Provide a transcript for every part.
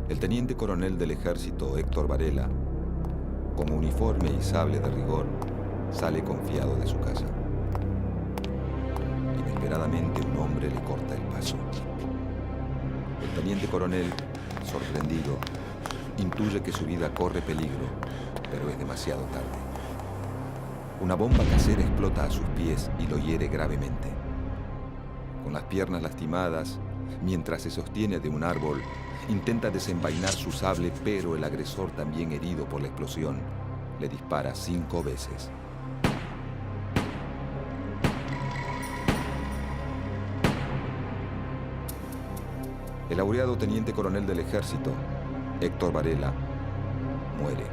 El teniente coronel del ejército, Héctor Varela, con uniforme y sable de rigor, sale confiado de su casa. Inesperadamente un hombre le corta el paso. El teniente coronel, sorprendido, intuye que su vida corre peligro, pero es demasiado tarde. Una bomba casera explota a sus pies y lo hiere gravemente. Con las piernas lastimadas, mientras se sostiene de un árbol, intenta desenvainar su sable, pero el agresor, también herido por la explosión, le dispara 5 veces. El laureado teniente coronel del ejército, Héctor Varela, muere.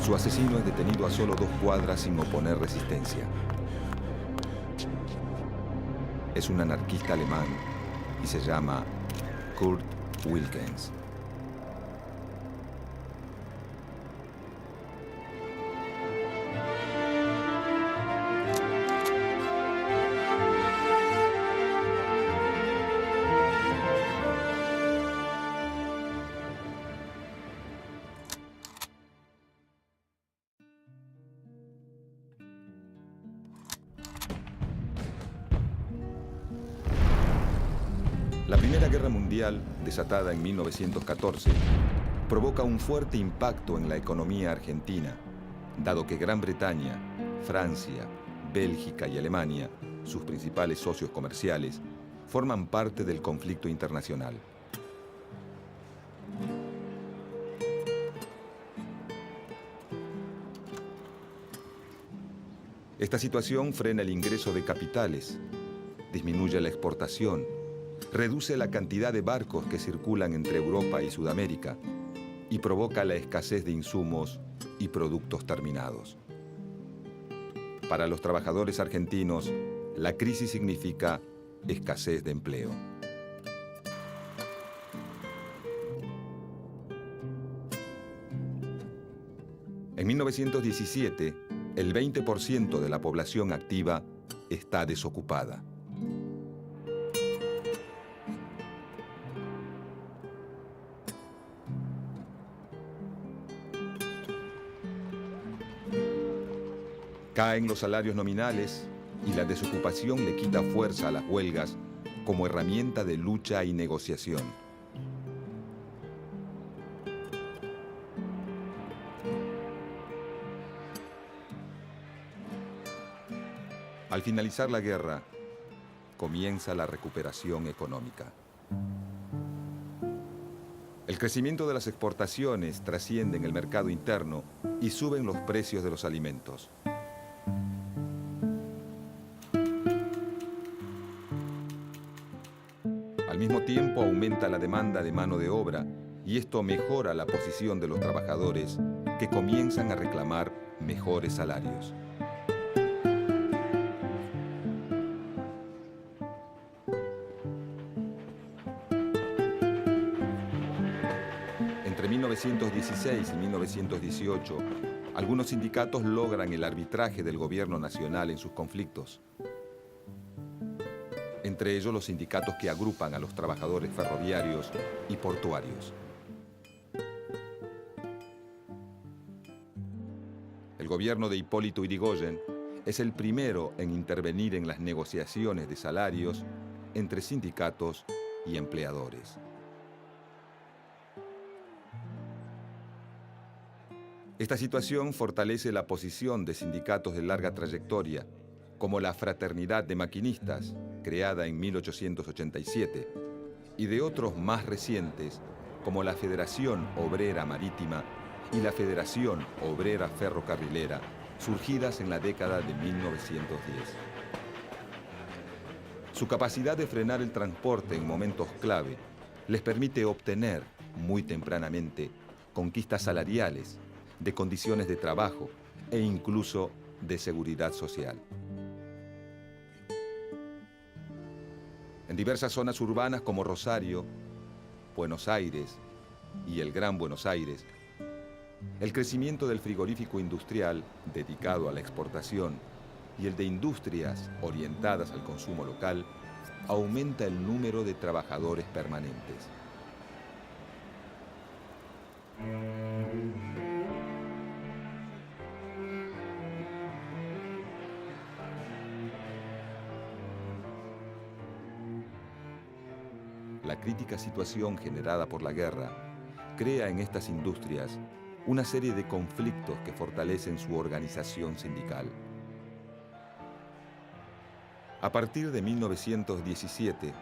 Su asesino es detenido a solo 2 cuadras sin oponer resistencia. Es un anarquista alemán y se llama Kurt Wilkens. La Primera Guerra Mundial, desatada en 1914, provoca un fuerte impacto en la economía argentina, dado que Gran Bretaña, Francia, Bélgica y Alemania, sus principales socios comerciales, forman parte del conflicto internacional. Esta situación frena el ingreso de capitales, disminuye la exportación, reduce la cantidad de barcos que circulan entre Europa y Sudamérica y provoca la escasez de insumos y productos terminados. Para los trabajadores argentinos, la crisis significa escasez de empleo. En 1917, el 20% de la población activa está desocupada. Caen los salarios nominales y la desocupación le quita fuerza a las huelgas como herramienta de lucha y negociación. Al finalizar la guerra, comienza la recuperación económica. El crecimiento de las exportaciones trasciende en el mercado interno y suben los precios de los alimentos. Al mismo tiempo aumenta la demanda de mano de obra y esto mejora la posición de los trabajadores que comienzan a reclamar mejores salarios. Entre 1916 y 1918, algunos sindicatos logran el arbitraje del gobierno nacional en sus conflictos. Entre ellos los sindicatos que agrupan a los trabajadores ferroviarios y portuarios. El gobierno de Hipólito Yrigoyen es el primero en intervenir en las negociaciones de salarios entre sindicatos y empleadores. Esta situación fortalece la posición de sindicatos de larga trayectoria, como la Fraternidad de Maquinistas, creada en 1887, y de otros más recientes, como la Federación Obrera Marítima y la Federación Obrera Ferrocarrilera, surgidas en la década de 1910. Su capacidad de frenar el transporte en momentos clave les permite obtener, muy tempranamente, conquistas salariales, de condiciones de trabajo e incluso de seguridad social. En diversas zonas urbanas como Rosario, Buenos Aires y el Gran Buenos Aires, el crecimiento del frigorífico industrial, dedicado a la exportación, y el de industrias orientadas al consumo local, aumenta el número de trabajadores permanentes. La crítica situación generada por la guerra crea en estas industrias una serie de conflictos que fortalecen su organización sindical. A partir de 1917,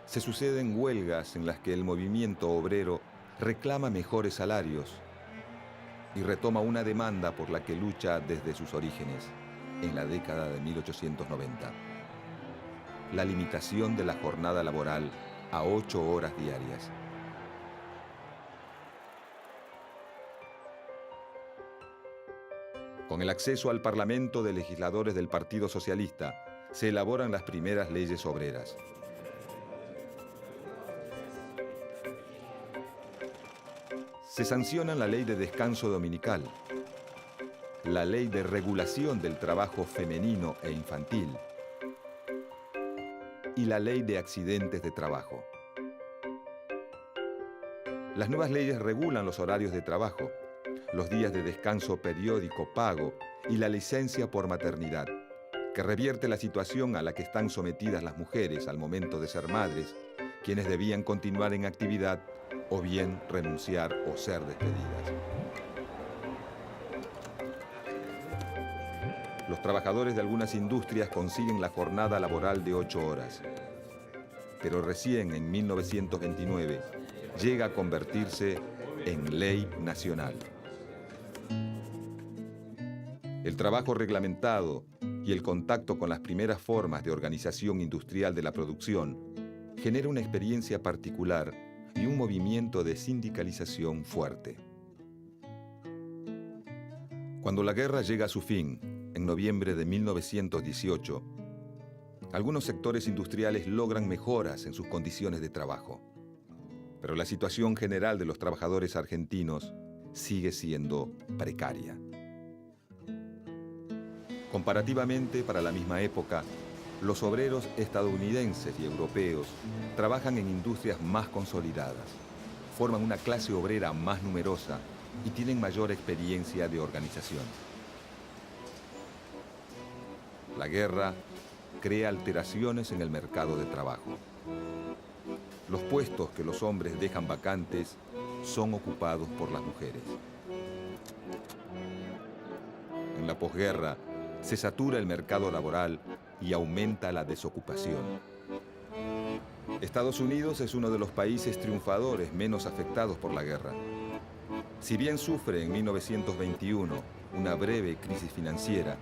se suceden huelgas en las que el movimiento obrero reclama mejores salarios y retoma una demanda por la que lucha desde sus orígenes, en la década de 1890. La limitación de la jornada laboral a 8 horas diarias. Con el acceso al Parlamento de legisladores del Partido Socialista, se elaboran las primeras leyes obreras. Se sancionan la Ley de Descanso Dominical, la Ley de Regulación del Trabajo Femenino e Infantil y la Ley de Accidentes de Trabajo. Las nuevas leyes regulan los horarios de trabajo, los días de descanso periódico pago y la licencia por maternidad, que revierte la situación a la que están sometidas las mujeres al momento de ser madres, quienes debían continuar en actividad o bien renunciar o ser despedidas. Los trabajadores de algunas industrias consiguen la jornada laboral de 8 horas, pero recién en 1929 llega a convertirse en ley nacional. El trabajo reglamentado y el contacto con las primeras formas de organización industrial de la producción genera una experiencia particular y un movimiento de sindicalización fuerte. Cuando la guerra llega a su fin, en noviembre de 1918, algunos sectores industriales logran mejoras en sus condiciones de trabajo, pero la situación general de los trabajadores argentinos sigue siendo precaria. Comparativamente, para la misma época, los obreros estadounidenses y europeos trabajan en industrias más consolidadas, forman una clase obrera más numerosa y tienen mayor experiencia de organización. La guerra crea alteraciones en el mercado de trabajo. Los puestos que los hombres dejan vacantes son ocupados por las mujeres. En la posguerra, se satura el mercado laboral y aumenta la desocupación. Estados Unidos es uno de los países triunfadores menos afectados por la guerra. Si bien sufre en 1921 una breve crisis financiera,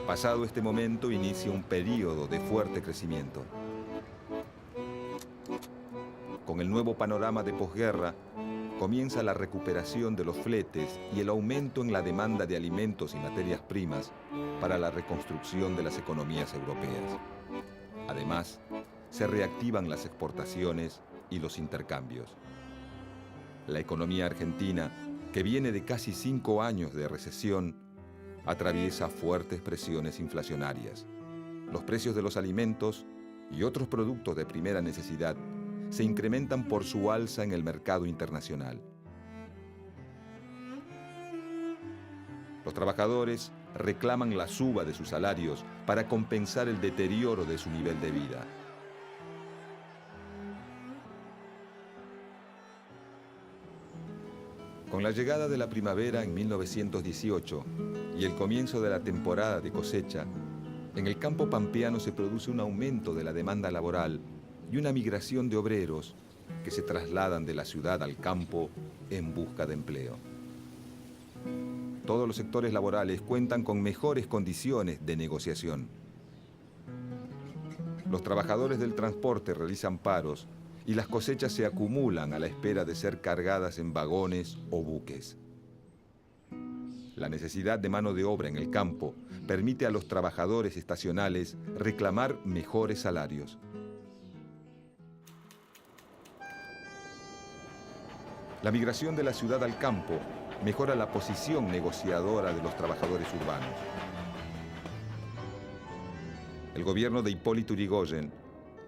pasado este momento inicia un período de fuerte crecimiento. Con el nuevo panorama de posguerra, comienza la recuperación de los fletes y el aumento en la demanda de alimentos y materias primas para la reconstrucción de las economías europeas. Además, se reactivan las exportaciones y los intercambios. La economía argentina, que viene de casi 5 años de recesión, atraviesa fuertes presiones inflacionarias. Los precios de los alimentos y otros productos de primera necesidad se incrementan por su alza en el mercado internacional. Los trabajadores reclaman la suba de sus salarios para compensar el deterioro de su nivel de vida. Con la llegada de la primavera en 1918 y el comienzo de la temporada de cosecha, en el campo pampeano se produce un aumento de la demanda laboral y una migración de obreros que se trasladan de la ciudad al campo en busca de empleo. Todos los sectores laborales cuentan con mejores condiciones de negociación. Los trabajadores del transporte realizan paros y las cosechas se acumulan a la espera de ser cargadas en vagones o buques. La necesidad de mano de obra en el campo permite a los trabajadores estacionales reclamar mejores salarios. La migración de la ciudad al campo mejora la posición negociadora de los trabajadores urbanos. el gobierno de Hipólito Yrigoyen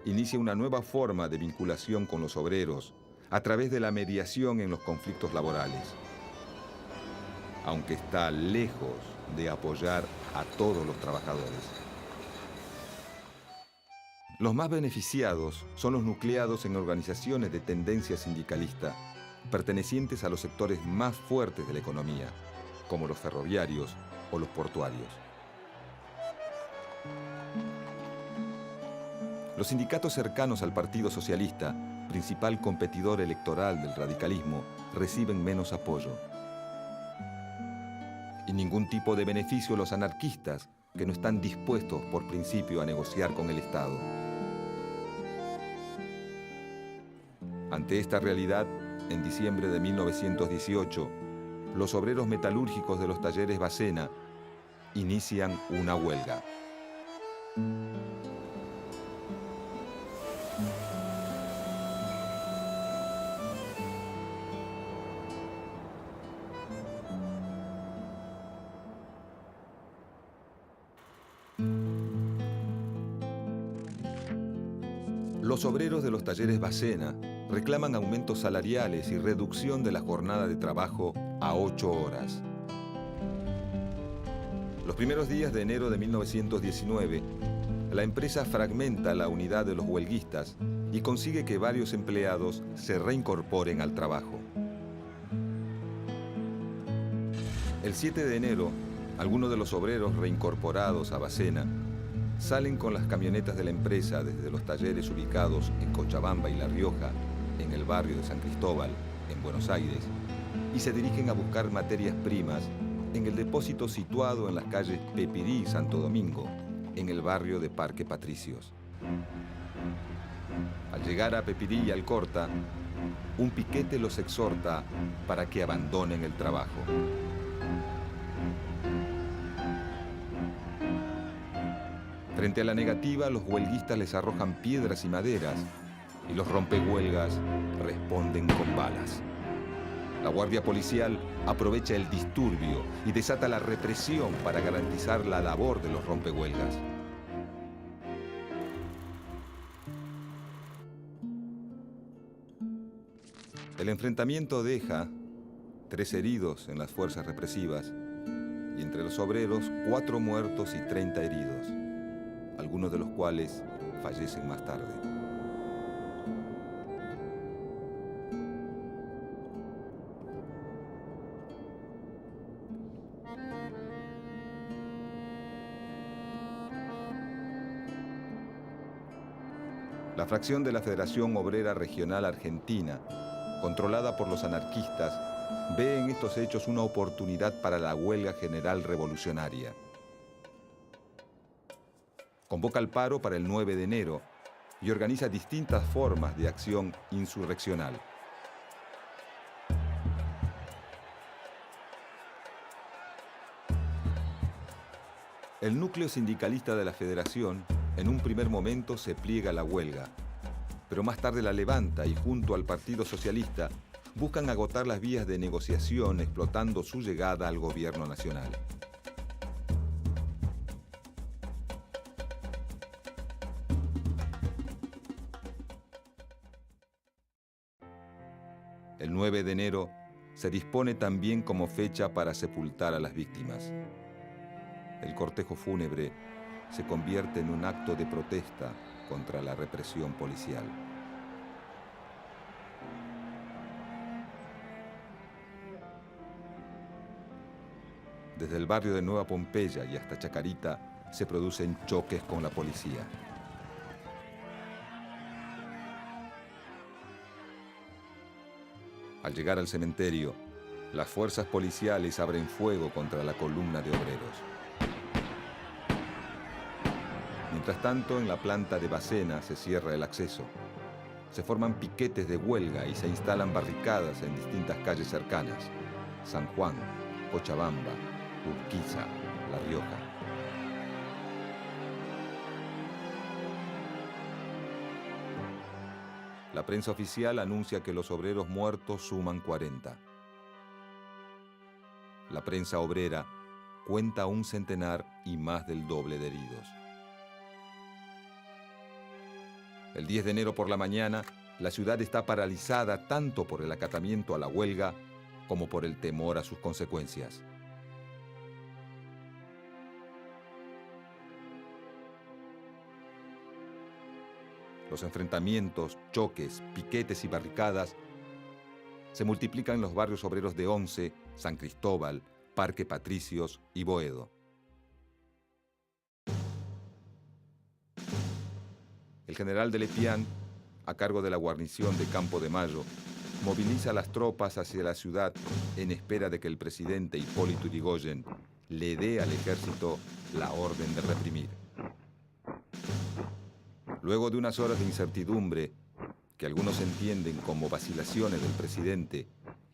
inicia una nueva forma de vinculación con los obreros a través de la mediación en los conflictos laborales, aunque está lejos de apoyar a todos los trabajadores. Los más beneficiados son los nucleados en organizaciones de tendencia sindicalista, pertenecientes a los sectores más fuertes de la economía, como los ferroviarios o los portuarios. Los sindicatos cercanos al Partido Socialista, principal competidor electoral del radicalismo, reciben menos apoyo. Y ningún tipo de beneficio los anarquistas, que no están dispuestos por principio a negociar con el Estado. Ante esta realidad, en diciembre de 1918, los obreros metalúrgicos de los talleres Bacena inician una huelga. Los obreros de los talleres Bacena reclaman aumentos salariales y reducción de la jornada de trabajo a 8 horas. Los primeros días de enero de 1919, la empresa fragmenta la unidad de los huelguistas y consigue que varios empleados se reincorporen al trabajo. El 7 de enero, algunos de los obreros reincorporados a Bacena salen con las camionetas de la empresa desde los talleres ubicados en Cochabamba y La Rioja, en el barrio de San Cristóbal, en Buenos Aires, y se dirigen a buscar materias primas en el depósito situado en las calles Pepirí y Santo Domingo, en el barrio de Parque Patricios. Al llegar a Pepirí y Alcorta, un piquete los exhorta para que abandonen el trabajo. Frente a la negativa, los huelguistas les arrojan piedras y maderas y los rompehuelgas responden con balas. La guardia policial aprovecha el disturbio y desata la represión para garantizar la labor de los rompehuelgas. El enfrentamiento deja 3 heridos en las fuerzas represivas y entre los obreros 4 muertos y 30 heridos, algunos de los cuales fallecen más tarde. La fracción de la Federación Obrera Regional Argentina, controlada por los anarquistas, ve en estos hechos una oportunidad para la huelga general revolucionaria. Convoca el paro para el 9 de enero y organiza distintas formas de acción insurreccional. El núcleo sindicalista de la Federación en un primer momento se pliega a la huelga, pero más tarde la levanta y junto al Partido Socialista buscan agotar las vías de negociación explotando su llegada al gobierno nacional. El 9 de enero se dispone también como fecha para sepultar a las víctimas. El cortejo fúnebre se convierte en un acto de protesta contra la represión policial. Desde el barrio de Nueva Pompeya y hasta Chacarita se producen choques con la policía. Al llegar al cementerio, las fuerzas policiales abren fuego contra la columna de obreros. Mientras tanto, en la planta de Bacena se cierra el acceso. Se forman piquetes de huelga y se instalan barricadas en distintas calles cercanas: San Juan, Cochabamba, Urquiza, La Rioja. La prensa oficial anuncia que los obreros muertos suman 40. La prensa obrera cuenta un centenar y más del doble de heridos. El 10 de enero por la mañana, la ciudad está paralizada tanto por el acatamiento a la huelga como por el temor a sus consecuencias. Los enfrentamientos, choques, piquetes y barricadas se multiplican en los barrios obreros de Once, San Cristóbal, Parque Patricios y Boedo. El general de Lepián, a cargo de la guarnición de Campo de Mayo, moviliza las tropas hacia la ciudad en espera de que el presidente Hipólito Yrigoyen le dé al ejército la orden de reprimir. Luego de unas horas de incertidumbre, que algunos entienden como vacilaciones del presidente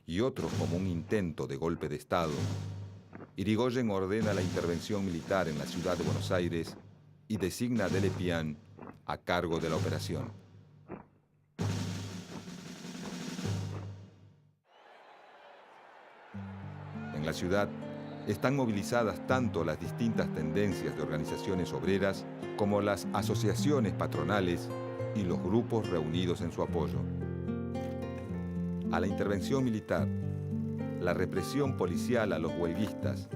y otros como un intento de golpe de Estado, Yrigoyen ordena la intervención militar en la ciudad de Buenos Aires y designa a de Lepián a cargo de la operación. En la ciudad están movilizadas tanto las distintas tendencias de organizaciones obreras como las asociaciones patronales y los grupos reunidos en su apoyo. A la intervención militar, la represión policial a los huelguistas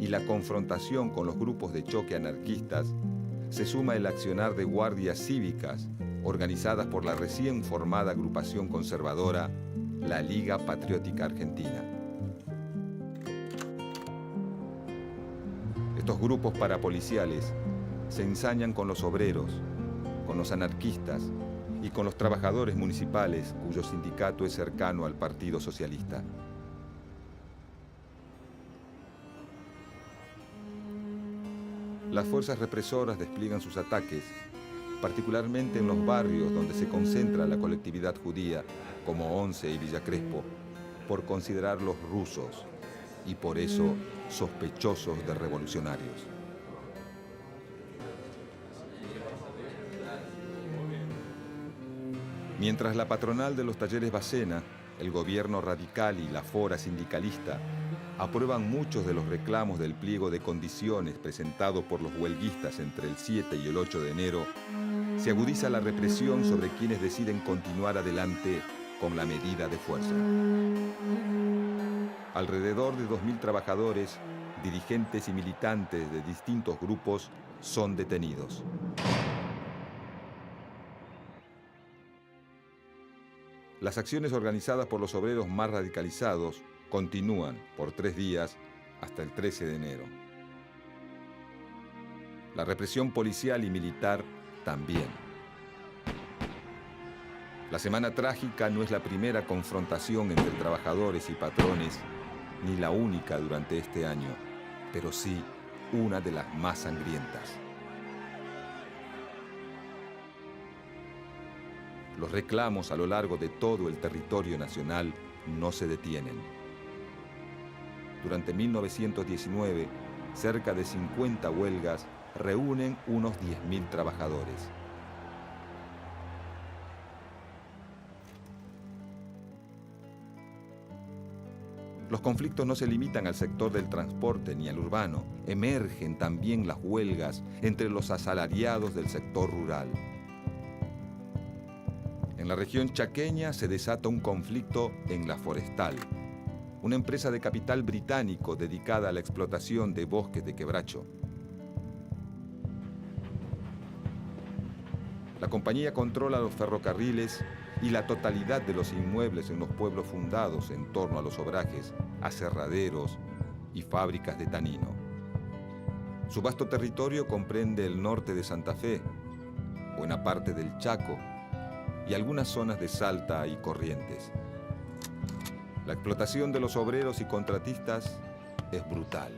y la confrontación con los grupos de choque anarquistas se suma el accionar de guardias cívicas organizadas por la recién formada agrupación conservadora, la Liga Patriótica Argentina. Estos grupos parapoliciales se ensañan con los obreros, con los anarquistas y con los trabajadores municipales cuyo sindicato es cercano al Partido Socialista. Las fuerzas represoras despliegan sus ataques, particularmente en los barrios donde se concentra la colectividad judía, como Once y Villa Crespo, por considerarlos rusos y por eso sospechosos de revolucionarios. Mientras la patronal de los talleres Bacena, el gobierno radical y la fora sindicalista aprueban muchos de los reclamos del pliego de condiciones presentado por los huelguistas entre el 7 y el 8 de enero, se agudiza la represión sobre quienes deciden continuar adelante con la medida de fuerza. Alrededor de 2.000 trabajadores, dirigentes y militantes de distintos grupos son detenidos. Las acciones organizadas por los obreros más radicalizados continúan por 3 días hasta el 13 de enero. La represión policial y militar también. La Semana Trágica no es la primera confrontación entre trabajadores y patrones, ni la única durante este año, pero sí una de las más sangrientas. Los reclamos a lo largo de todo el territorio nacional no se detienen. Durante 1919, cerca de 50 huelgas reúnen unos 10.000 trabajadores. Los conflictos no se limitan al sector del transporte ni al urbano. Emergen también las huelgas entre los asalariados del sector rural. En la región chaqueña se desata un conflicto en La Forestal, una empresa de capital británico dedicada a la explotación de bosques de quebracho. La compañía controla los ferrocarriles y la totalidad de los inmuebles en los pueblos fundados en torno a los obrajes, aserraderos y fábricas de tanino. Su vasto territorio comprende el norte de Santa Fe, buena parte del Chaco y algunas zonas de Salta y Corrientes. La explotación de los obreros y contratistas es brutal.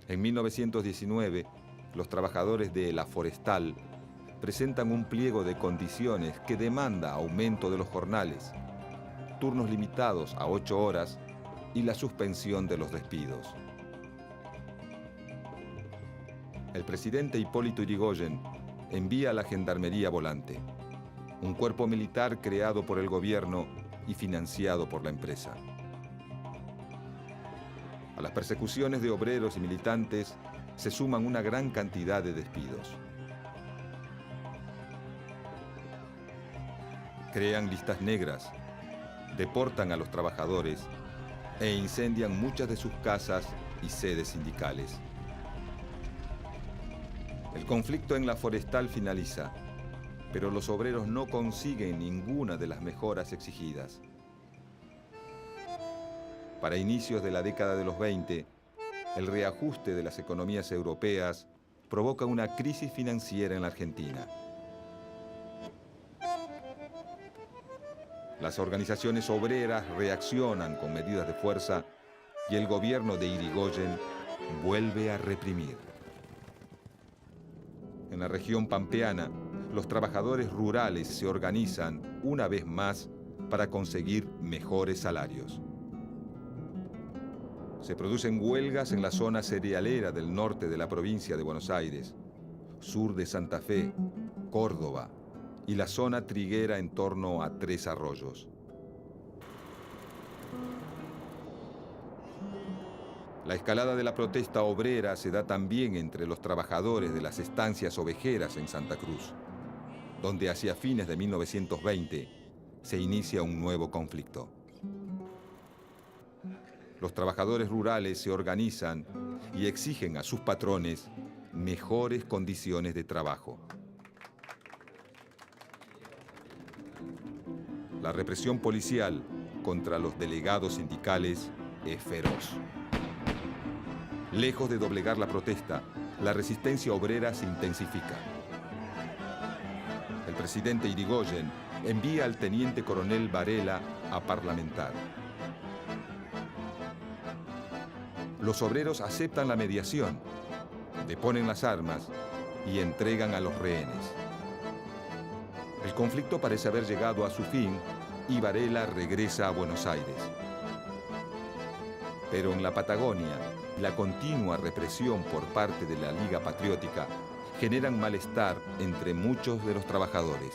En 1919, los trabajadores de La Forestal presentan un pliego de condiciones que demanda aumento de los jornales, turnos limitados a 8 horas y la suspensión de los despidos. El presidente Hipólito Yrigoyen envía a la Gendarmería Volante, un cuerpo militar creado por el gobierno y financiado por la empresa. A las persecuciones de obreros y militantes se suman una gran cantidad de despidos. Crean listas negras, deportan a los trabajadores e incendian muchas de sus casas y sedes sindicales. El conflicto en la forestal finaliza, pero los obreros no consiguen ninguna de las mejoras exigidas. Para inicios de la década de los 20, el reajuste de las economías europeas provoca una crisis financiera en la Argentina. Las organizaciones obreras reaccionan con medidas de fuerza y el gobierno de Irigoyen vuelve a reprimir. En la región pampeana, los trabajadores rurales se organizan una vez más para conseguir mejores salarios. Se producen huelgas en la zona cerealera del norte de la provincia de Buenos Aires, sur de Santa Fe, Córdoba y la zona triguera en torno a Tres Arroyos. La escalada de la protesta obrera se da también entre los trabajadores de las estancias ovejeras en Santa Cruz, donde hacia fines de 1920 se inicia un nuevo conflicto. Los trabajadores rurales se organizan y exigen a sus patrones mejores condiciones de trabajo. La represión policial contra los delegados sindicales es feroz. Lejos de doblegar la protesta, la resistencia obrera se intensifica. El presidente Irigoyen envía al teniente coronel Varela a parlamentar. Los obreros aceptan la mediación, deponen las armas y entregan a los rehenes. El conflicto parece haber llegado a su fin y Varela regresa a Buenos Aires. Pero en la Patagonia, la continua represión por parte de la Liga Patriótica generan malestar entre muchos de los trabajadores.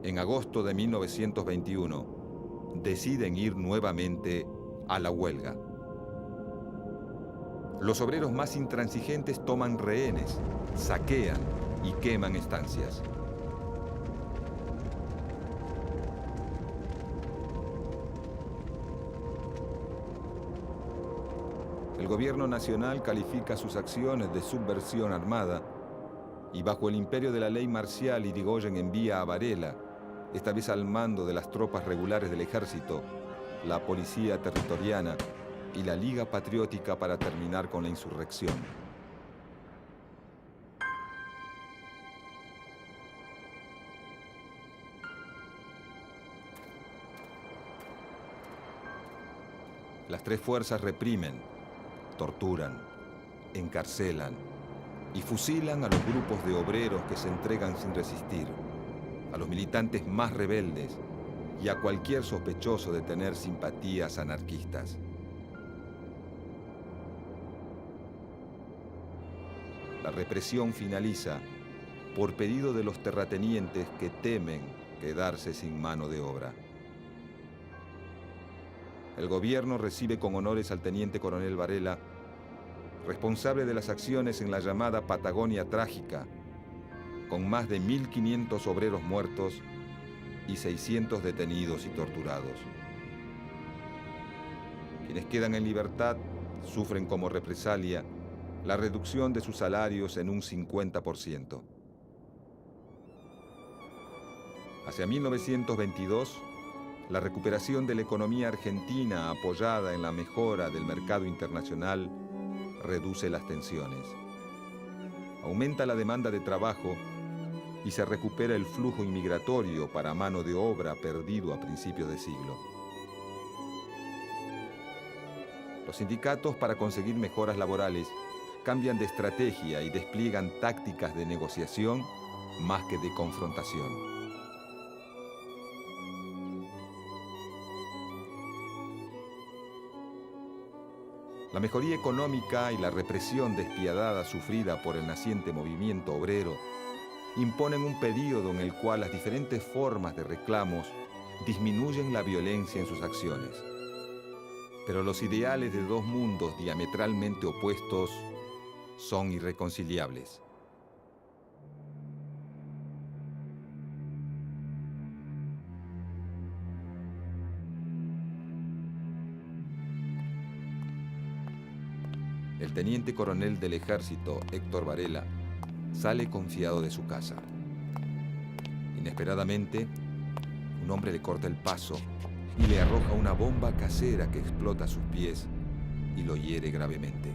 En agosto de 1921, deciden ir nuevamente a la huelga. Los obreros más intransigentes toman rehenes, saquean y queman estancias. El gobierno nacional califica sus acciones de subversión armada y bajo el imperio de la ley marcial Irigoyen envía a Varela, esta vez al mando de las tropas regulares del ejército, la policía territoriana y la Liga Patriótica para terminar con la insurrección. Las tres fuerzas reprimen, torturan, encarcelan y fusilan a los grupos de obreros que se entregan sin resistir, a los militantes más rebeldes y a cualquier sospechoso de tener simpatías anarquistas. La represión finaliza por pedido de los terratenientes que temen quedarse sin mano de obra. El gobierno recibe con honores al teniente coronel Varela, responsable de las acciones en la llamada Patagonia Trágica, con más de 1.500 obreros muertos y 600 detenidos y torturados. Quienes quedan en libertad sufren como represalia la reducción de sus salarios en un 50%. Hacia 1922, la recuperación de la economía argentina apoyada en la mejora del mercado internacional reduce las tensiones. Aumenta la demanda de trabajo y se recupera el flujo inmigratorio para mano de obra perdido a principios de siglo. Los sindicatos, para conseguir mejoras laborales, cambian de estrategia y despliegan tácticas de negociación más que de confrontación. La mejoría económica y la represión despiadada sufrida por el naciente movimiento obrero imponen un período en el cual las diferentes formas de reclamos disminuyen la violencia en sus acciones. Pero los ideales de dos mundos diametralmente opuestos son irreconciliables. El teniente coronel del ejército, Héctor Varela, sale confiado de su casa. Inesperadamente, un hombre le corta el paso y le arroja una bomba casera que explota a sus pies y lo hiere gravemente.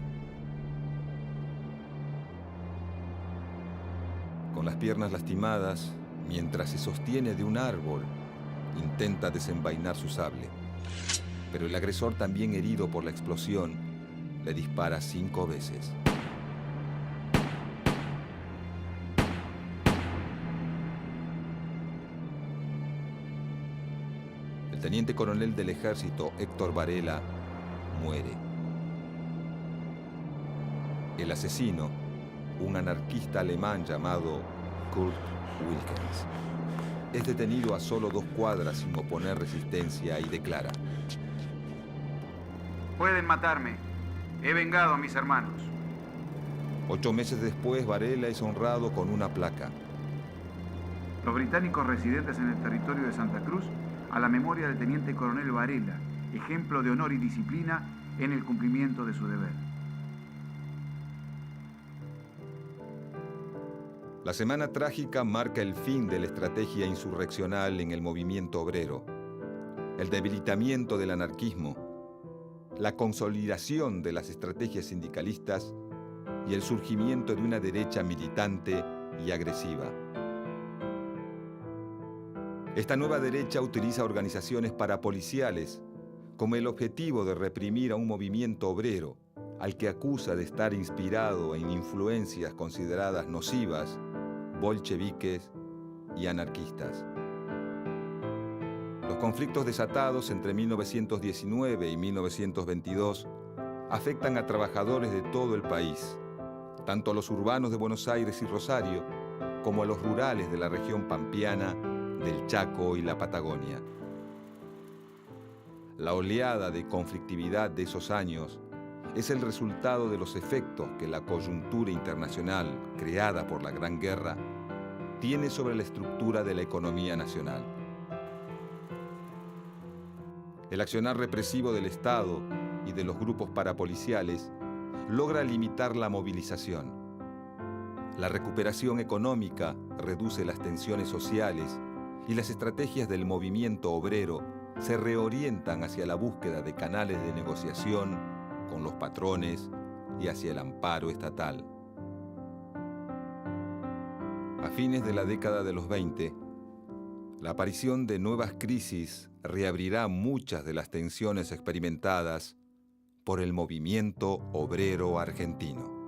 Con las piernas lastimadas, mientras se sostiene de un árbol, intenta desenvainar su sable. Pero el agresor, también herido por la explosión, le dispara 5 veces. El teniente coronel del ejército, Héctor Varela, muere. El asesino, un anarquista alemán llamado Kurt Wilkens, es detenido a solo 2 cuadras sin oponer resistencia y declara: pueden matarme. He vengado a mis hermanos. 8 meses después, Varela es honrado con una placa. Los británicos residentes en el territorio de Santa Cruz, a la memoria del teniente coronel Varela, ejemplo de honor y disciplina en el cumplimiento de su deber. La semana trágica marca el fin de la estrategia insurreccional en el movimiento obrero, el debilitamiento del anarquismo, la consolidación de las estrategias sindicalistas y el surgimiento de una derecha militante y agresiva. Esta nueva derecha utiliza organizaciones parapoliciales como el objetivo de reprimir a un movimiento obrero al que acusa de estar inspirado en influencias consideradas nocivas, bolcheviques y anarquistas. Los conflictos desatados entre 1919 y 1922 afectan a trabajadores de todo el país, tanto a los urbanos de Buenos Aires y Rosario, como a los rurales de la región pampeana, del Chaco y la Patagonia. La oleada de conflictividad de esos años es el resultado de los efectos que la coyuntura internacional creada por la Gran Guerra tiene sobre la estructura de la economía nacional. El accionar represivo del Estado y de los grupos parapoliciales logra limitar la movilización. La recuperación económica reduce las tensiones sociales y las estrategias del movimiento obrero se reorientan hacia la búsqueda de canales de negociación con los patrones y hacia el amparo estatal. A fines de la década de los 20, la aparición de nuevas crisis reabrirá muchas de las tensiones experimentadas por el movimiento obrero argentino.